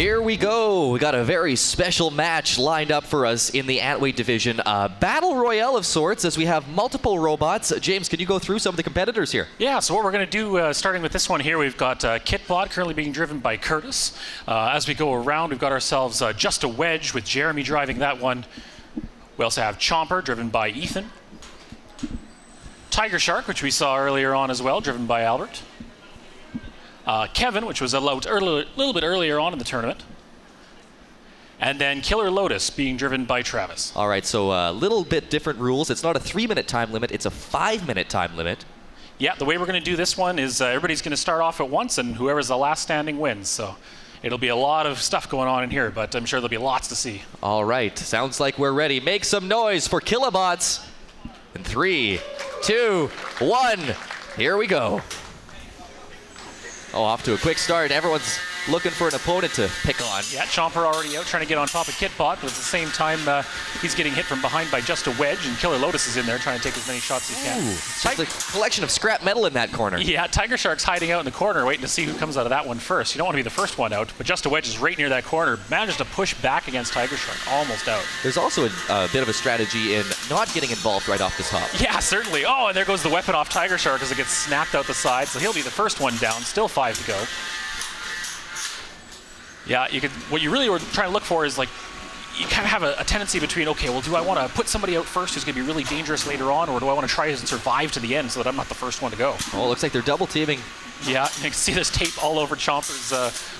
Here we go. We got a very special match lined up for us in the Antweight division. Battle Royale of sorts, as we have multiple robots. James, can you go through some of the competitors here? Yeah, so what we're going to do, starting with this one here, we've got Kitbot currently being driven by Curtis. As we go around, we've got ourselves Just a Wedge with Jeremy driving that one. We also have Chomper driven by Ethan. Tiger Shark, which we saw earlier on as well, driven by Albert. Kevin, which was a little bit earlier on in the tournament. And then Killer Lotus being driven by Travis. All right, so a little bit different rules. It's not a 3-minute time limit, it's a 5-minute time limit. Yeah, the way we're going to do this one is everybody's going to start off at once, and whoever's the last standing wins. So it'll be a lot of stuff going on in here, but I'm sure there'll be lots to see. All right, sounds like we're ready. Make some noise for Kilobots. In 3, 2, 1, here we go. Oh, off to a quick start. Everyone's looking for an opponent to pick on. Yeah, Chomper already out trying to get on top of Kitbot, but at the same time, he's getting hit from behind by Just a Wedge, and Killer Lotus is in there trying to take as many shots as he can. It's just a collection of scrap metal in that corner. Yeah, Tiger Shark's hiding out in the corner, waiting to see who comes out of that one first. You don't want to be the first one out, but Just a Wedge is right near that corner. Manages to push back against Tiger Shark, almost out. There's also a bit of a strategy in not getting involved right off the top. Yeah, certainly. Oh, and there goes the weapon off Tiger Shark as it gets snapped out the side, so he'll be the first one down. Still 5 to go. Yeah, what you really were trying to look for is, like, you kind of have a tendency between, okay, well, do I want to put somebody out first who's going to be really dangerous later on, or do I want to try and survive to the end so that I'm not the first one to go? Oh, it looks like they're double teaming. Yeah, you can see this tape all over Chomper's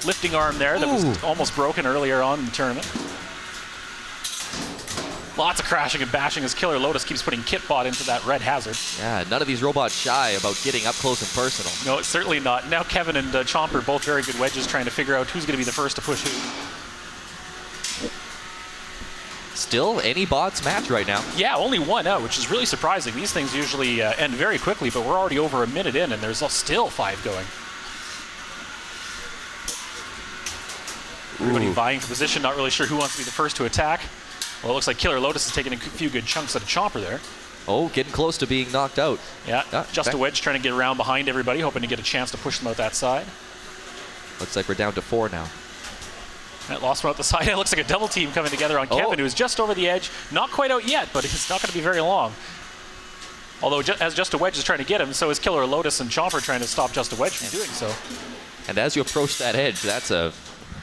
lifting arm there that was almost broken earlier on in the tournament. Lots of crashing and bashing as Killer Lotus keeps putting Kitbot into that red hazard. Yeah, none of these robots shy about getting up close and personal. No, it's certainly not. Now Kevin and Chomper, both very good wedges, trying to figure out who's going to be the first to push who. Still any bots match right now. Yeah, only one out, which is really surprising. These things usually end very quickly, but we're already over a minute in, and there's still 5 going. Everybody vying for position, not really sure who wants to be the first to attack. Well, it looks like Killer Lotus is taking a few good chunks out of Chomper there. Oh, getting close to being knocked out. Yeah, Just a Wedge trying to get around behind everybody, hoping to get a chance to push them out that side. Looks like we're down to 4 now. That lost one out the side. It looks like a double team coming together on Kevin, who is just over the edge. Not quite out yet, but it's not going to be very long. Although, as Just a Wedge is trying to get him, so is Killer Lotus and Chomper trying to stop Just a Wedge from doing so. And as you approach that edge,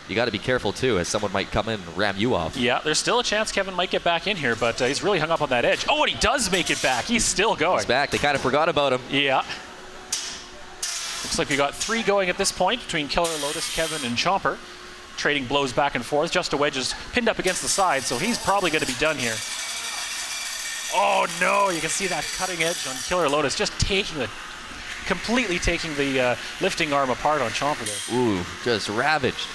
you got to be careful too, as someone might come in and ram you off. Yeah, there's still a chance Kevin might get back in here, but he's really hung up on that edge. Oh, and he does make it back. He's still going. He's back. They kind of forgot about him. Yeah. Looks like we got 3 going at this point between Killer Lotus, Kevin, and Chomper. Trading blows back and forth. Just a Wedge is pinned up against the side, so he's probably going to be done here. Oh no, you can see that cutting edge on Killer Lotus, just completely taking the lifting arm apart on Chomper there. Ooh, just ravaged.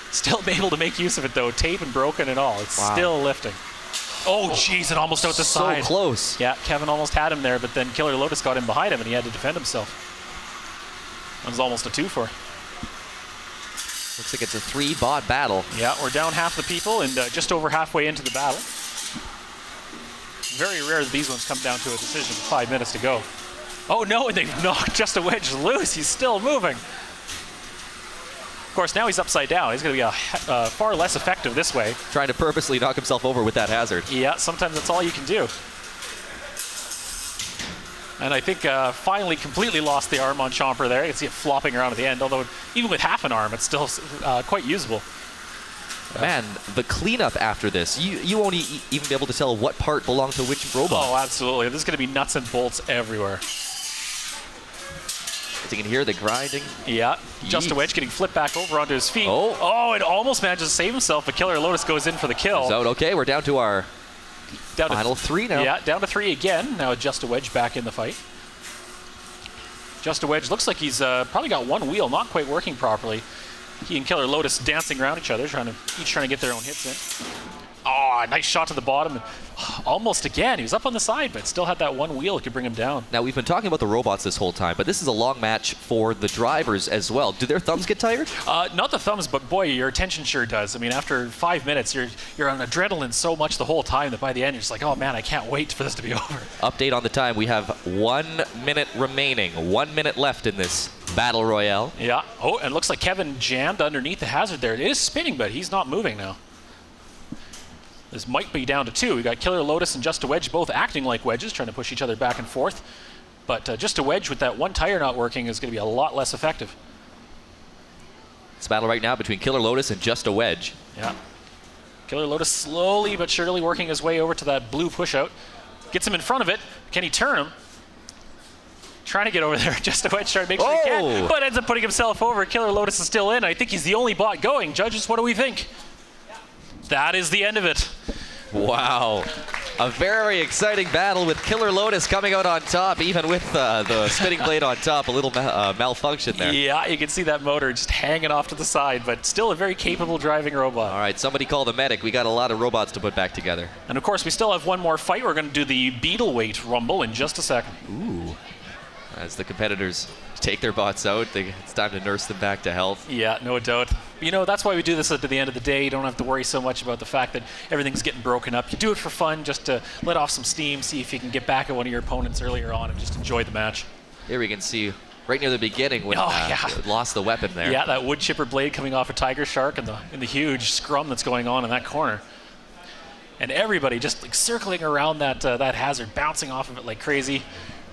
Still able to make use of it though, tape and broken and all. It's still lifting. Oh jeez, it almost out the side. So close. Yeah, Kevin almost had him there, but then Killer Lotus got in behind him and he had to defend himself. That was almost a 2 for. Looks like it's a 3-bot battle. Yeah, we're down half the people and just over halfway into the battle. Very rare that these ones come down to a decision with 5 minutes to go. Oh no, and they've knocked Just a Wedge loose. He's still moving. Of course, now he's upside down. He's going to be far less effective this way. Trying to purposely knock himself over with that hazard. Yeah, sometimes that's all you can do. And I think finally completely lost the arm on Chomper there. You can see it flopping around at the end, although even with half an arm, it's still quite usable. Man, the cleanup after this, you won't even be able to tell what part belonged to which robot. Oh, absolutely. There's going to be nuts and bolts everywhere. You can hear the grinding. Yeah, Just a Wedge getting flipped back over onto his feet. Oh, it almost manages to save himself, but Killer Lotus goes in for the kill. So, okay, we're down to our final 3 now. Yeah, down to 3 again. Now Just a Wedge back in the fight. Just a Wedge looks like he's probably got one wheel not quite working properly. He and Killer Lotus dancing around each other, each trying to get their own hits in. Oh, nice shot to the bottom. Almost again. He was up on the side, but still had that one wheel that could bring him down. Now, we've been talking about the robots this whole time, but this is a long match for the drivers as well. Do their thumbs get tired? Not the thumbs, but boy, your attention sure does. I mean, after 5 minutes, you're on adrenaline so much the whole time that by the end, you're just like, oh man, I can't wait for this to be over. Update on the time. We have 1 minute remaining. 1 minute left in this battle royale. Yeah. Oh, and it looks like Kevin jammed underneath the hazard there. It is spinning, but he's not moving now. This might be down to 2. We got Killer Lotus and Just a Wedge both acting like wedges, trying to push each other back and forth. But Just a Wedge with that one tire not working is going to be a lot less effective. It's battle right now between Killer Lotus and Just a Wedge. Yeah. Killer Lotus slowly but surely working his way over to that blue push-out. Gets him in front of it. Can he turn him? Trying to get over there. Just a Wedge trying to make sure he can, but ends up putting himself over. Killer Lotus is still in. I think he's the only bot going. Judges, what do we think? That is the end of it. Wow. A very exciting battle with Killer Lotus coming out on top, even with the spinning blade on top. A little malfunction there. Yeah, you can see that motor just hanging off to the side, but still a very capable driving robot. All right, somebody call the medic. We got a lot of robots to put back together. And of course, we still have one more fight. We're going to do the Beetleweight Rumble in just a second. Ooh. As the competitors take their bots out, it's time to nurse them back to health. Yeah, no doubt. You know, that's why we do this at the end of the day. You don't have to worry so much about the fact that everything's getting broken up. You do it for fun, just to let off some steam, see if you can get back at one of your opponents earlier on and just enjoy the match. Here we can see right near the beginning when lost the weapon there. Yeah, that wood chipper blade coming off a Tiger Shark and the huge scrum that's going on in that corner. And everybody just like circling around that hazard, bouncing off of it like crazy.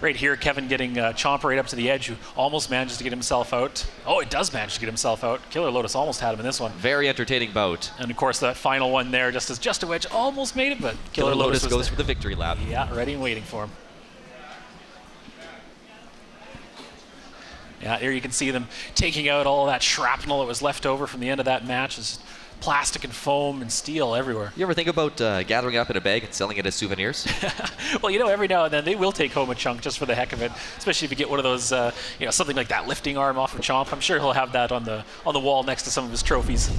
Right here, Kevin getting Chomper right up to the edge, who almost manages to get himself out. Oh, it does manage to get himself out. Killer Lotus almost had him in this one. Very entertaining bout. And of course, that final one there, just as Just a Wedge almost made it, but Killer Lotus goes for the victory lap. Yeah, ready and waiting for him. Yeah, here you can see them taking out all that shrapnel that was left over from the end of that match. It's plastic and foam and steel everywhere. You ever think about gathering it up in a bag and selling it as souvenirs? Well, you know, every now and then they will take home a chunk just for the heck of it, especially if you get one of those, you know, something like that lifting arm off of Chomp. I'm sure he'll have that on the wall next to some of his trophies.